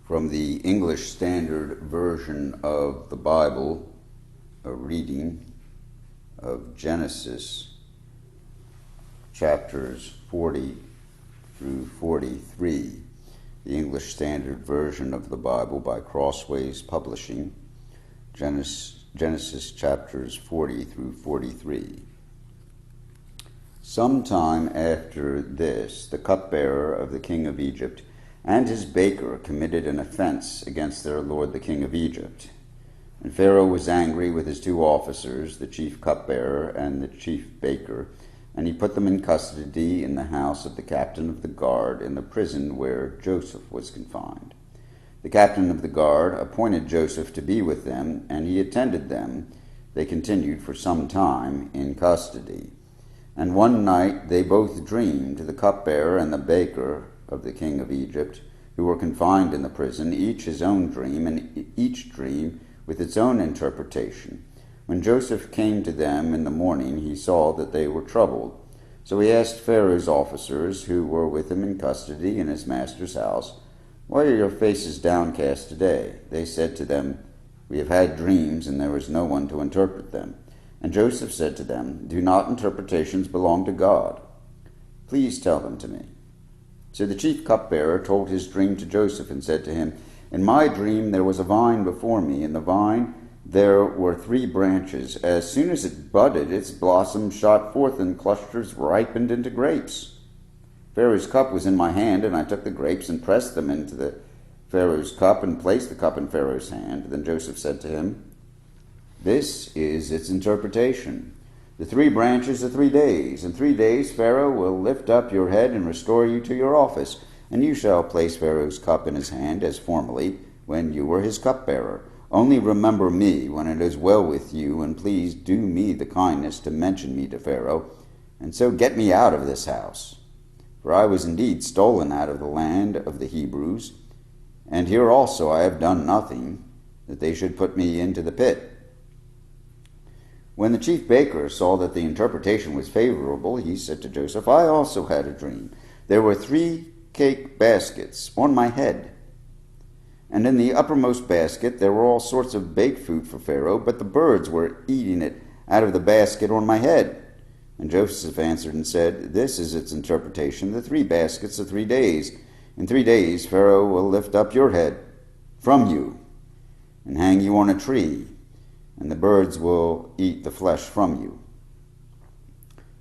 From the English Standard Version of the Bible, a reading of Genesis chapters 40 through 43. The English Standard Version of the Bible by Crossways Publishing, Genesis chapters 40 through 43. Sometime after this, the cupbearer of the king of Egypt and his baker committed an offense against their lord the king of Egypt. And Pharaoh was angry with his two officers, the chief cupbearer and the chief baker, and he put them in custody in the house of the captain of the guard in the prison where Joseph was confined. The captain of the guard appointed Joseph to be with them, and he attended them. They continued for some time in custody. And one night they both dreamed, the cupbearer and the baker of the king of Egypt, who were confined in the prison, each his own dream, and each dream with its own interpretation. When Joseph came to them in the morning, he saw that they were troubled. So he asked Pharaoh's officers, who were with him in custody in his master's house, "Why are your faces downcast today?" They said to them, "We have had dreams, and there is no one to interpret them." And Joseph said to them, "Do not interpretations belong to God? Please tell them to me." So the chief cupbearer told his dream to Joseph and said to him, "In my dream there was a vine before me. In the vine there were 3 branches. As soon as it budded, its blossoms shot forth, and clusters ripened into grapes. Pharaoh's cup was in my hand, and I took the grapes and pressed them into the Pharaoh's cup and placed the cup in Pharaoh's hand." Then Joseph said to him, "This is its interpretation. The 3 branches are 3 days. In 3 days Pharaoh will lift up your head and restore you to your office, and you shall place Pharaoh's cup in his hand as formerly when you were his cupbearer. Only remember me when it is well with you, and please do me the kindness to mention me to Pharaoh, and so get me out of this house. For I was indeed stolen out of the land of the Hebrews, and here also I have done nothing, that they should put me into the pit." When the chief baker saw that the interpretation was favorable, he said to Joseph, "I also had a dream. There were 3 cake baskets on my head, and in the uppermost basket there were all sorts of baked food for Pharaoh, but the birds were eating it out of the basket on my head." And Joseph answered and said, "This is its interpretation. The 3 baskets are 3 days. In 3 days Pharaoh will lift up your head from you and hang you on a tree, and the birds will eat the flesh from you."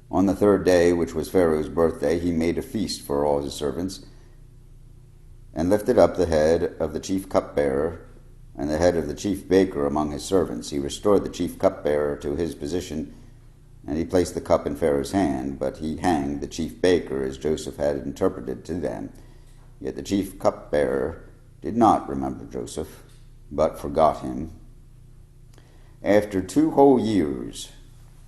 On the 3rd day, which was Pharaoh's birthday, he made a feast for all his servants, and lifted up the head of the chief cupbearer and the head of the chief baker among his servants. He restored the chief cupbearer to his position, and he placed the cup in Pharaoh's hand, but he hanged the chief baker as Joseph had interpreted to them. Yet the chief cupbearer did not remember Joseph, but forgot him. After 2 whole years,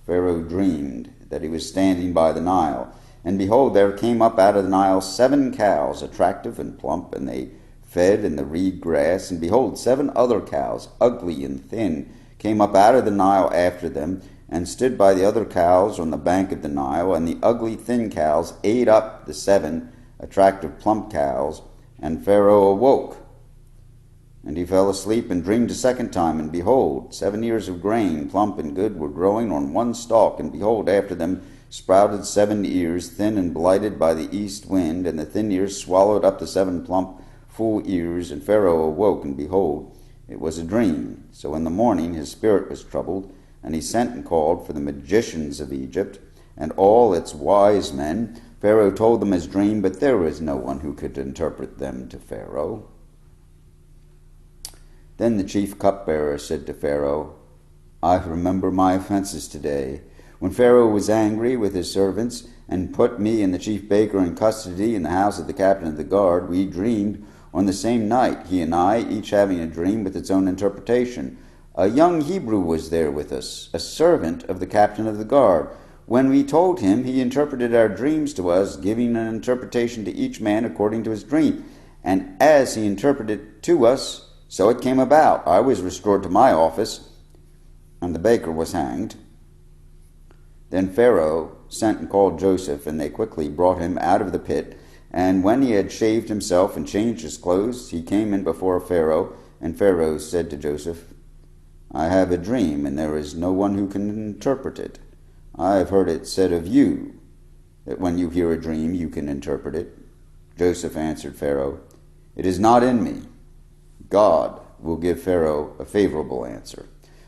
Pharaoh dreamed that he was standing by the Nile, and behold, there came up out of the Nile 7 cows, attractive and plump, and they fed in the reed grass. And behold, 7 other cows, ugly and thin, came up out of the Nile after them, and stood by the other cows on the bank of the Nile. And the ugly thin cows ate up the 7 attractive plump cows, and Pharaoh awoke. And he fell asleep and dreamed a second time, and behold, 7 ears of grain, plump and good, were growing on one stalk, and behold, after them sprouted 7 ears, thin and blighted by the east wind, and the thin ears swallowed up the 7 plump, full ears. And Pharaoh awoke, and behold, it was a dream. So in the morning his spirit was troubled, and he sent and called for the magicians of Egypt, and all its wise men. Pharaoh told them his dream, but there was no one who could interpret them to Pharaoh. Then the chief cupbearer said to Pharaoh, "I remember my offenses today. When Pharaoh was angry with his servants and put me and the chief baker in custody in the house of the captain of the guard, we dreamed on the same night, he and I, each having a dream with its own interpretation. A young Hebrew was there with us, a servant of the captain of the guard. When we told him, he interpreted our dreams to us, giving an interpretation to each man according to his dream. And as he interpreted to us, so it came about. I was restored to my office, and the baker was hanged." Then Pharaoh sent and called Joseph, and they quickly brought him out of the pit, And when he had shaved himself and changed his clothes, he came in before Pharaoh, and Pharaoh said to Joseph, I have a dream, and there is no one who can interpret it. I have heard it said of you, that when you hear a dream you can interpret it. Joseph answered Pharaoh, It is not in me. God will give Pharaoh a favorable answer.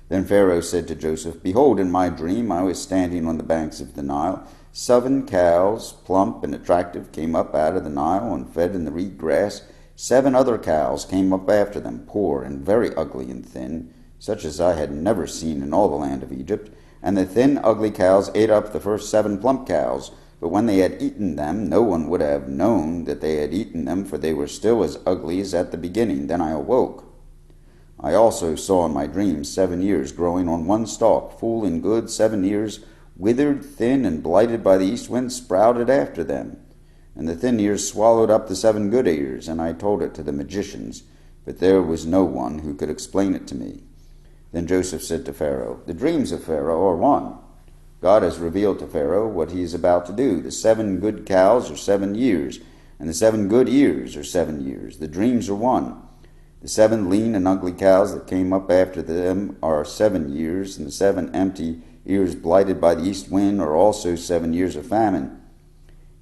Then Pharaoh said to Joseph, Behold, in my dream I was standing on the banks of the Nile. 7 cows, plump and attractive, came up out of the Nile and fed in the reed grass. 7 other cows came up after them, poor and very ugly and thin, such as I had never seen in all the land of Egypt. And the thin, ugly cows ate up the first 7 plump cows. But when they had eaten them, no one would have known that they had eaten them, for they were still as ugly as at the beginning. Then I awoke. I also saw in my dream 7 ears growing on one stalk, full and good. 7 ears, withered, thin, and blighted by the east wind, sprouted after them. And the thin ears swallowed up the 7 good ears, and I told it to the magicians, but there was no one who could explain it to me. Then Joseph said to Pharaoh, The dreams of Pharaoh are one. God has revealed to Pharaoh what he is about to do. The 7 good cows are 7 years, and the 7 good ears are 7 years. The dreams are one. The 7 lean and ugly cows that came up after them are 7 years, and the 7 empty ears blighted by the east wind are also 7 years of famine.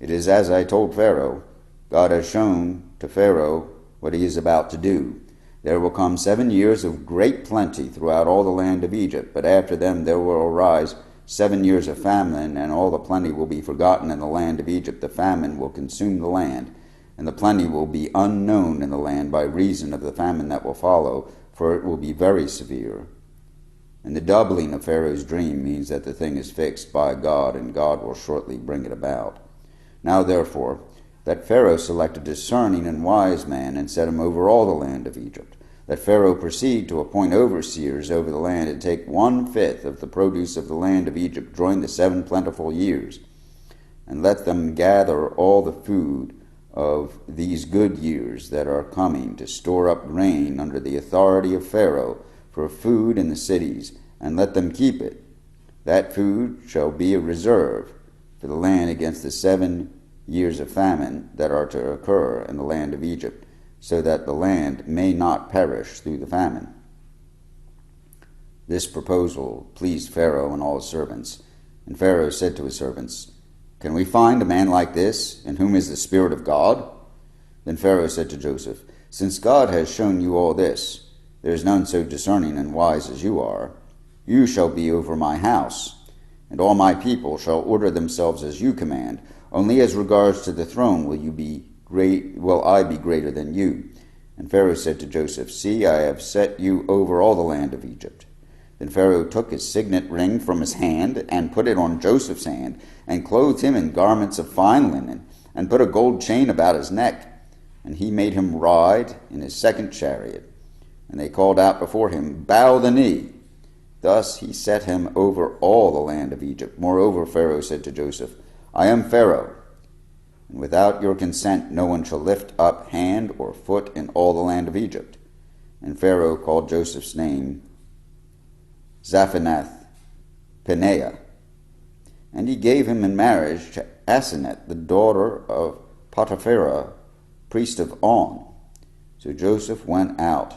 It is as I told Pharaoh. God has shown to Pharaoh what he is about to do. There will come 7 years of great plenty throughout all the land of Egypt, but after them there will arise 7 years of famine, and all the plenty will be forgotten in the land of Egypt. The famine will consume the land, and the plenty will be unknown in the land by reason of the famine that will follow, for it will be very severe. And the doubling of Pharaoh's dream means that the thing is fixed by God, and God will shortly bring it about. Now therefore, that Pharaoh select a discerning and wise man, and set him over all the land of Egypt. That Pharaoh proceed to appoint overseers over the land, and take 1/5 of the produce of the land of Egypt during the 7 plentiful years, and let them gather all the food of these good years that are coming, to store up grain under the authority of Pharaoh for food in the cities, and let them keep it. That food shall be a reserve for the land against the 7 years of famine that are to occur in the land of Egypt, so that the land may not perish through the famine. This proposal pleased Pharaoh and all his servants. And Pharaoh said to his servants, Can we find a man like this, in whom is the Spirit of God? Then Pharaoh said to Joseph, Since God has shown you all this, there is none so discerning and wise as you are. You shall be over my house, and all my people shall order themselves as you command. Only as regards to the throne will I be greater than you. And Pharaoh said to Joseph, See, I have set you over all the land of Egypt. Then Pharaoh took his signet ring from his hand, and put it on Joseph's hand, and clothed him in garments of fine linen, and put a gold chain about his neck. And he made him ride in his 2nd chariot. And they called out before him, Bow the knee. Thus he set him over all the land of Egypt. Moreover, Pharaoh said to Joseph, I am Pharaoh, and without your consent no one shall lift up hand or foot in all the land of Egypt. And Pharaoh called Joseph's name Zaphenath-Paneah. And he gave him in marriage to Asenath, the daughter of Potiphera, priest of On. So Joseph went out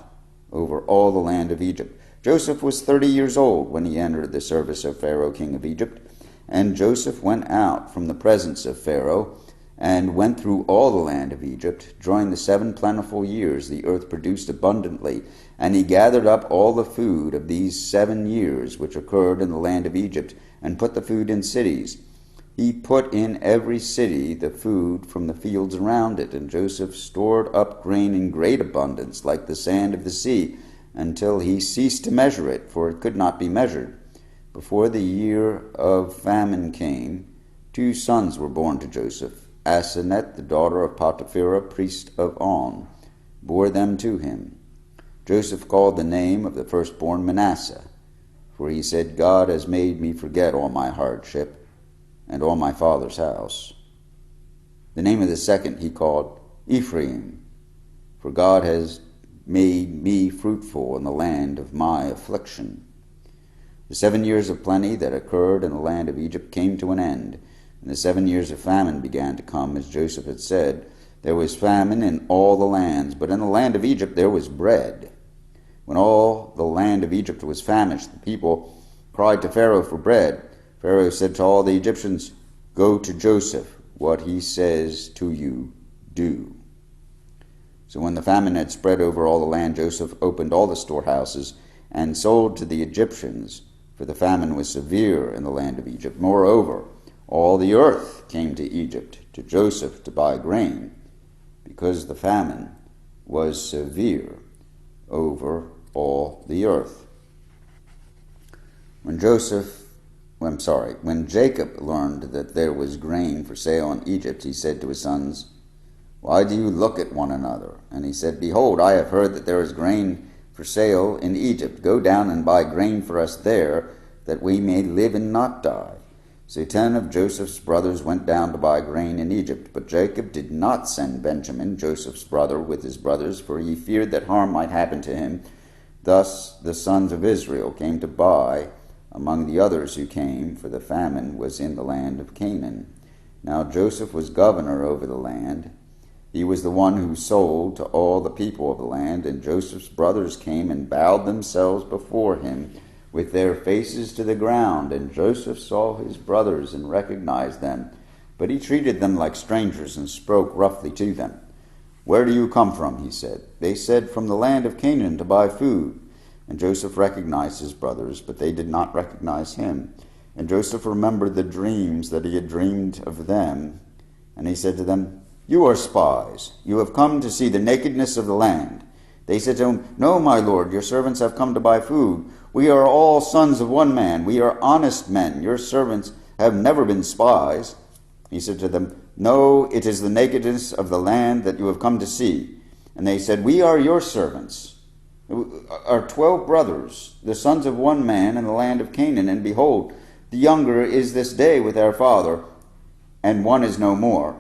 over all the land of Egypt. Joseph was 30 years old when he entered the service of Pharaoh, king of Egypt. And Joseph went out from the presence of Pharaoh, and went through all the land of Egypt. During the 7 plentiful years the earth produced abundantly, and he gathered up all the food of these 7 years which occurred in the land of Egypt, and put the food in cities. He put in every city the food from the fields around it, and Joseph stored up grain in great abundance, like the sand of the sea, until he ceased to measure it, for it could not be measured. Before the year of famine came, 2 sons were born to Joseph. Asenath, the daughter of Potiphera, priest of On, bore them to him. Joseph called the name of the firstborn Manasseh, for he said, God has made me forget all my hardship and all my father's house. The name of the second he called Ephraim, for God has made me fruitful in the land of my affliction. The 7 years of plenty that occurred in the land of Egypt came to an end, and the 7 years of famine began to come, as Joseph had said. there was famine in all the lands, but in the land of Egypt there was bread. When all the land of Egypt was famished, the people cried to Pharaoh for bread. Pharaoh said to all the Egyptians, "Go to Joseph. What he says to you, do." So when the famine had spread over all the land, Joseph opened all the storehouses and sold to the Egyptians, for the famine was severe in the land of Egypt. Moreover, all the earth came to Egypt, to Joseph, to buy grain, because the famine was severe over all the earth. When Jacob learned that there was grain for sale in Egypt, he said to his sons, "Why do you look at one another?" And he said, "Behold, I have heard that there is grain for sale in Egypt. Go down and buy grain for us there, that we may live and not die." So 10 of Joseph's brothers went down to buy grain in Egypt. But Jacob did not send Benjamin, Joseph's brother, with his brothers, for he feared that harm might happen to him. Thus the sons of Israel came to buy among the others who came, for the famine was in the land of Canaan. Now Joseph was governor over the land. He was the one who sold to all the people of the land, and Joseph's brothers came and bowed themselves before him with their faces to the ground. And Joseph saw his brothers and recognized them, but he treated them like strangers and spoke roughly to them. "Where do you come from?" he said. They said, "From the land of Canaan to buy food." And Joseph recognized his brothers, but they did not recognize him. And Joseph remembered the dreams that he had dreamed of them, and he said to them, "You are spies. You have come to see the nakedness of the land." They said to him, "No, my lord, your servants have come to buy food. We are all sons of one man. We are honest men. Your servants have never been spies." He said to them, "No, it is the nakedness of the land that you have come to see." And they said, "We are your servants. Our 12 brothers, the sons of one man in the land of Canaan, and behold, the younger is this day with our father, and one is no more."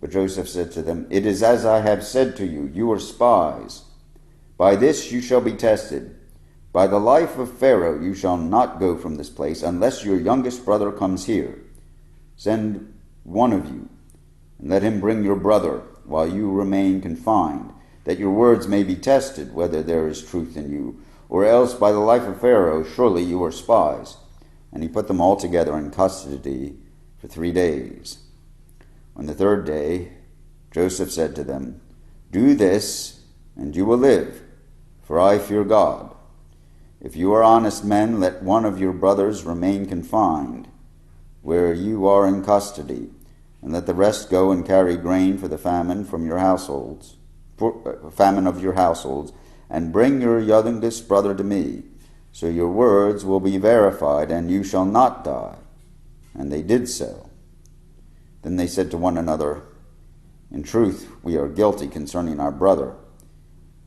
But Joseph said to them, "It is as I have said to you, you are spies. By this you shall be tested. By the life of Pharaoh you shall not go from this place, unless your youngest brother comes here. Send one of you, and let him bring your brother while you remain confined, that your words may be tested, whether there is truth in you, or else by the life of Pharaoh, surely you are spies." And he put them all together in custody for 3 days. On the 3rd day, Joseph said to them, "Do this, and you will live, for I fear God. If you are honest men, let one of your brothers remain confined, where you are in custody, and let the rest go and carry grain for the famine of your households, and bring your youngest brother to me. So your words will be verified, and you shall not die." And they did so. Then they said to one another, "In truth, we are guilty concerning our brother,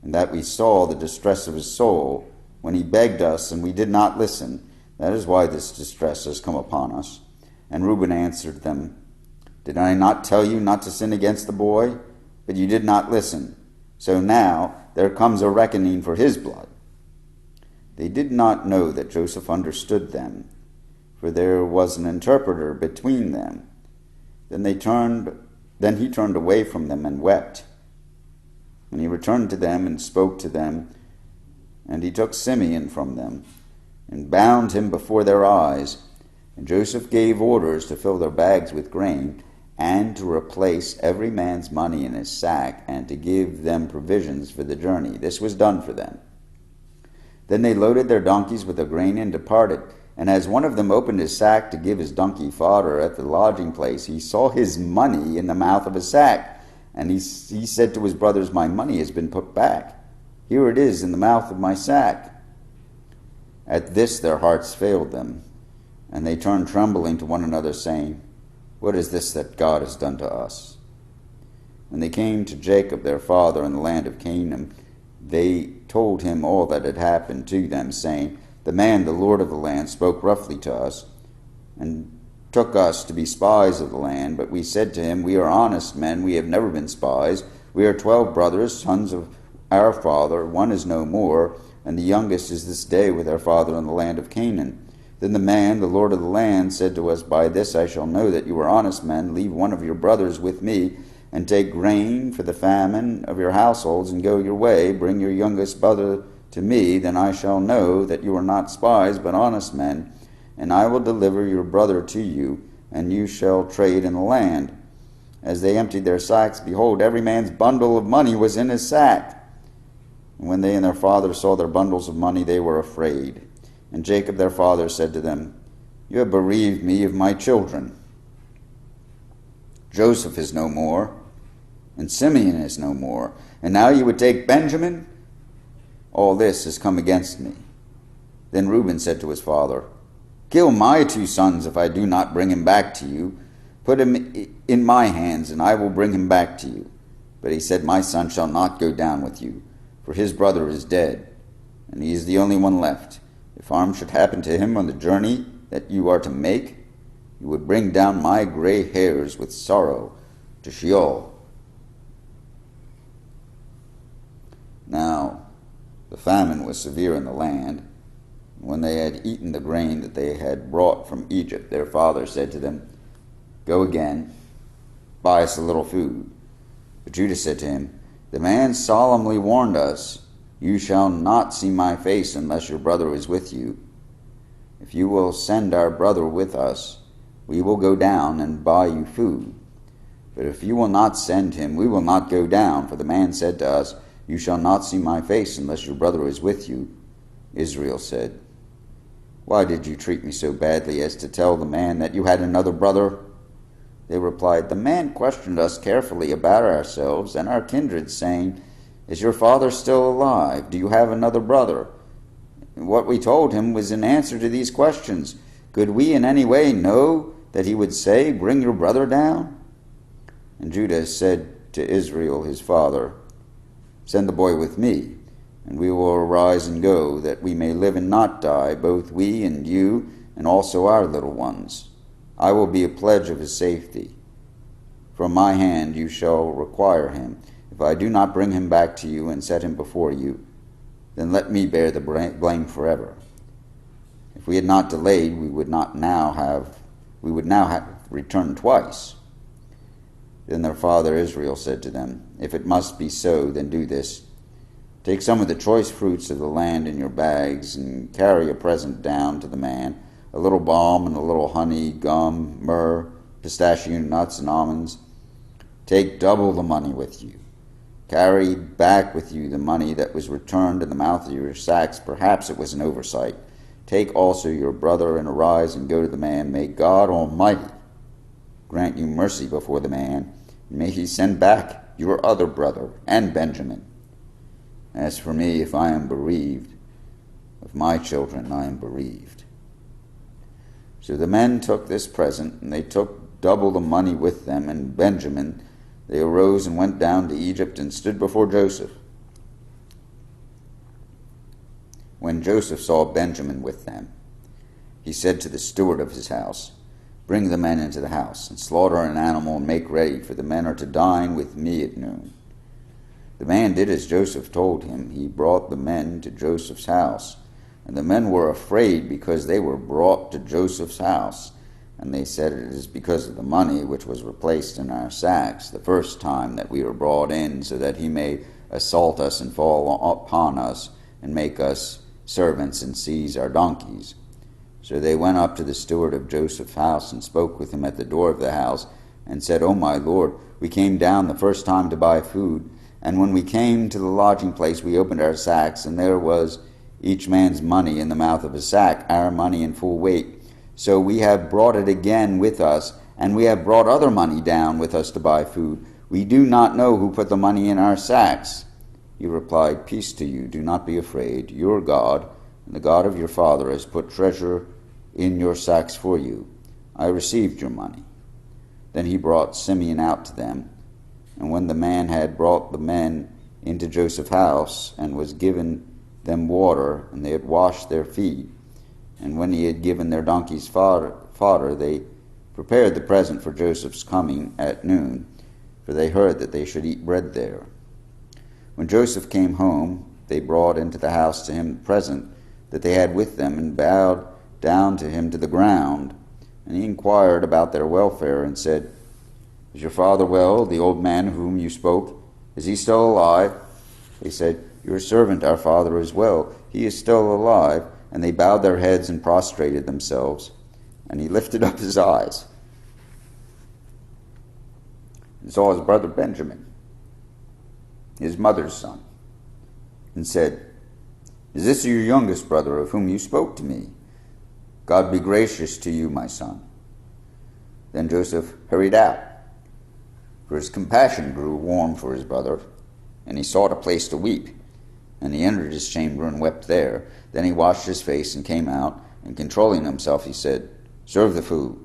and that we saw the distress of his soul when he begged us, and we did not listen. That is why this distress has come upon us." And Reuben answered them, "Did I not tell you not to sin against the boy? But you did not listen. So now there comes a reckoning for his blood." They did not know that Joseph understood them, for there was an interpreter between them. Then he turned away from them and wept. And he returned to them and spoke to them, and he took Simeon from them and bound him before their eyes. And Joseph gave orders to fill their bags with grain, and to replace every man's money in his sack, and to give them provisions for the journey. This was done for them. Then they loaded their donkeys with the grain and departed. And as one of them opened his sack to give his donkey fodder at the lodging place, he saw his money in the mouth of his sack. And he said to his brothers, "My money has been put back. Here it is in the mouth of my sack." At this their hearts failed them, and they turned trembling to one another, saying, "What is this that God has done to us?" When they came to Jacob their father in the land of Canaan, they told him all that had happened to them, saying, "The man, the lord of the land, spoke roughly to us, and took us to be spies of the land. But we said to him, 'We are honest men, we have never been spies. We are 12 brothers, sons of our father. One is no more, and the youngest is this day with our father in the land of Canaan.' Then the man, the lord of the land, said to us, 'By this I shall know that you are honest men. Leave one of your brothers with me, and take grain for the famine of your households, and go your way. Bring your youngest brother to me, then I shall know that you are not spies, but honest men, and I will deliver your brother to you, and you shall trade in the land. As they emptied their sacks, behold, every man's bundle of money was in his sack. And when they and their father saw their bundles of money, they were afraid. And Jacob their father said to them, You have bereaved me of my children. Joseph is no more, and Simeon is no more, and now you would take Benjamin? All this has come against me. Then Reuben said to his father, Kill my 2 sons if I do not bring him back to you. Put him in my hands, and I will bring him back to you. But he said, My son shall not go down with you, for his brother is dead, and he is the only one left. If harm should happen to him on the journey that you are to make, you would bring down my gray hairs with sorrow to Sheol. Now the famine was severe in the land. When they had eaten the grain that they had brought from Egypt, their father said to them, Go again, buy us a little food. But Judah said to him, The man solemnly warned us, You shall not see my face unless your brother is with you. If you will send our brother with us, we will go down and buy you food. But if you will not send him, we will not go down. For the man said to us, You shall not see my face unless your brother is with you. Israel said, Why did you treat me so badly as to tell the man that you had another brother? They replied, The man questioned us carefully about ourselves and our kindred, saying, Is your father still alive? Do you have another brother? And what we told him was in answer to these questions. Could we in any way know that he would say, Bring your brother down? And Judah said to Israel his father, Send the boy with me, and we will arise and go, that we may live and not die, both we and you, and also our little ones. I will be a pledge of his safety. From my hand you shall require him. If I do not bring him back to you and set him before you, then let me bear the blame forever. If we had not delayed, we would now have returned twice. Then their father Israel said to them, If it must be so, then do this. Take some of the choice fruits of the land in your bags, and carry a present down to the man, a little balm and a little honey, gum, myrrh, pistachio nuts, and almonds. Take double the money with you. Carry back with you the money that was returned in the mouth of your sacks. Perhaps it was an oversight. Take also your brother, and arise and go to the man. May God Almighty grant you mercy before the man, and may he send back your other brother and Benjamin. As for me, if I am bereaved of my children, I am bereaved. So the men took this present, and they took double the money with them, and Benjamin. They arose and went down to Egypt and stood before Joseph. When Joseph saw Benjamin with them, he said to the steward of his house, Bring the men into the house, and slaughter an animal, and make ready, for the men are to dine with me at noon. The man did as Joseph told him. He brought the men to Joseph's house, and the men were afraid because they were brought to Joseph's house. And they said, It is because of the money which was replaced in our sacks the first time that we were brought in, so that he may assault us and fall upon us, and make us servants and seize our donkeys. So they went up to the steward of Joseph's house and spoke with him at the door of the house, and said, O my lord, we came down the first time to buy food, and when we came to the lodging place we opened our sacks, and there was each man's money in the mouth of his sack, our money in full weight. So we have brought it again with us, and we have brought other money down with us to buy food. We do not know who put the money in our sacks. He replied, Peace to you, do not be afraid. Your God, and the God of your father, has put treasure in your sacks for you. I received your money. Then he brought Simeon out to them. And when the man had brought the men into Joseph's house, and was given them water, and they had washed their feet, and when he had given their donkeys fodder, they prepared the present for Joseph's coming at noon, for they heard that they should eat bread there. When Joseph came home, they brought into the house to him the present that they had with them, and bowed down to him to the ground. And he inquired about their welfare, and said, Is your father well, the old man of whom you spoke? Is he still alive? They said, Your servant, our father, is well. He is still alive. And they bowed their heads and prostrated themselves. And he lifted up his eyes and saw his brother Benjamin, his mother's son, and said, Is this your youngest brother of whom you spoke to me? God be gracious to you, my son. Then Joseph hurried out, for his compassion grew warm for his brother, and he sought a place to weep. And he entered his chamber and wept there. Then he washed his face and came out, and controlling himself, he said, Serve the food.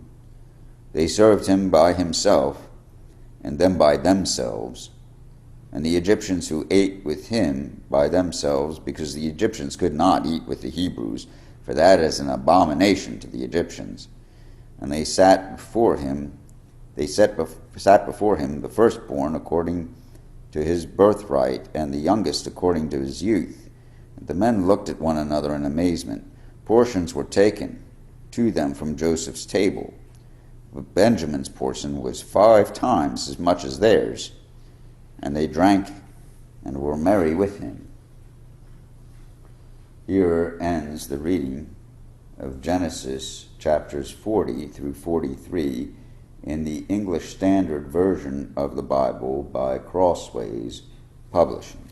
They served him by himself, and them by themselves. And the Egyptians who ate with him by themselves, because the Egyptians could not eat with the Hebrews, for that is an abomination to the Egyptians. And they sat before him the firstborn according to his birthright, and the youngest according to his youth. And the men looked at one another in amazement. Portions were taken to them from Joseph's table, but Benjamin's portion was 5 times as much as theirs. And they drank and were merry with him. Here ends the reading of Genesis chapters 40 through 43 in the English Standard Version of the Bible by Crossways Publishing.